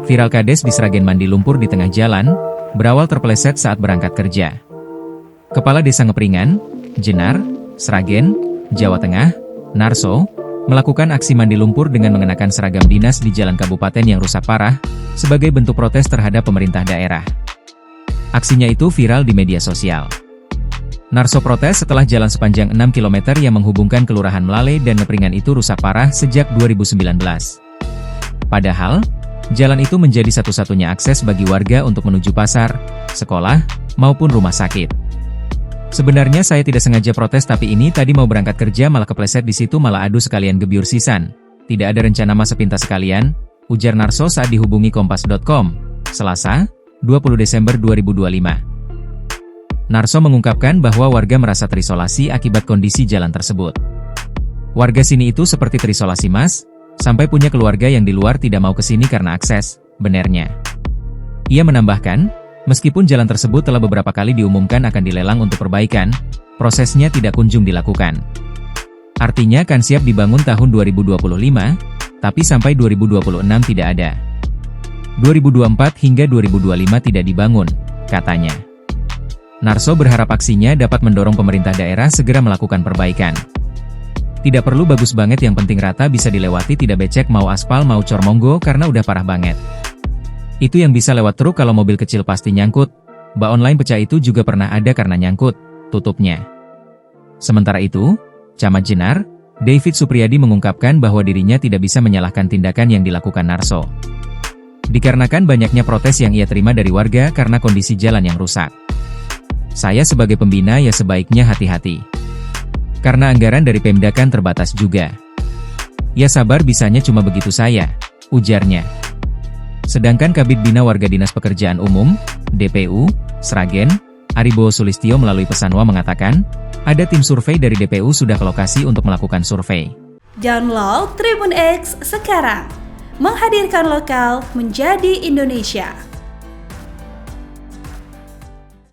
Viral Kades di Sragen mandi lumpur di tengah jalan, berawal terpeleset saat berangkat kerja. Kepala Desa Ngepringan, Jenar, Sragen, Jawa Tengah, Narso, melakukan aksi mandi lumpur dengan mengenakan seragam dinas di jalan kabupaten yang rusak parah, sebagai bentuk protes terhadap pemerintah daerah. Aksinya itu viral di media sosial. Narso protes setelah jalan sepanjang 6 km yang menghubungkan Kelurahan Melale dan Ngepringan itu rusak parah sejak 2019. Padahal, jalan itu menjadi satu-satunya akses bagi warga untuk menuju pasar, sekolah, maupun rumah sakit. Sebenarnya saya tidak sengaja protes tapi ini tadi mau berangkat kerja malah kepleset di situ malah adu sekalian gebyur sisan. Tidak ada rencana masa pintas sekalian, ujar Narso saat dihubungi Kompas.com, Selasa, 20 Desember 2025. Narso mengungkapkan bahwa warga merasa terisolasi akibat kondisi jalan tersebut. Warga sini itu seperti terisolasi mas, sampai punya keluarga yang di luar tidak mau ke sini karena akses, benarnya. Ia menambahkan, meskipun jalan tersebut telah beberapa kali diumumkan akan dilelang untuk perbaikan, prosesnya tidak kunjung dilakukan. Artinya kan siap dibangun tahun 2025, tapi sampai 2026 tidak ada. 2024 hingga 2025 tidak dibangun, katanya. Narso berharap aksinya dapat mendorong pemerintah daerah segera melakukan perbaikan. Tidak perlu bagus banget yang penting rata bisa dilewati tidak becek mau aspal mau cor monggo karena udah parah banget. Itu yang bisa lewat truk kalau mobil kecil pasti nyangkut, bak online pecah itu juga pernah ada karena nyangkut, tutupnya. Sementara itu, Camat Jenar, David Supriyadi mengungkapkan bahwa dirinya tidak bisa menyalahkan tindakan yang dilakukan Narso. Dikarenakan banyaknya protes yang ia terima dari warga karena kondisi jalan yang rusak. Saya sebagai pembina ya sebaiknya hati-hati. Karena anggaran dari Pemda kan terbatas juga. Ya sabar bisanya cuma begitu saya, ujarnya. Sedangkan Kabid Bina Warga Dinas Pekerjaan Umum, DPU, Sragen, Aribo Sulistyo melalui pesanwa mengatakan, ada tim survei dari DPU sudah ke lokasi untuk melakukan survei. Download Tribun X sekarang, menghadirkan lokal menjadi Indonesia.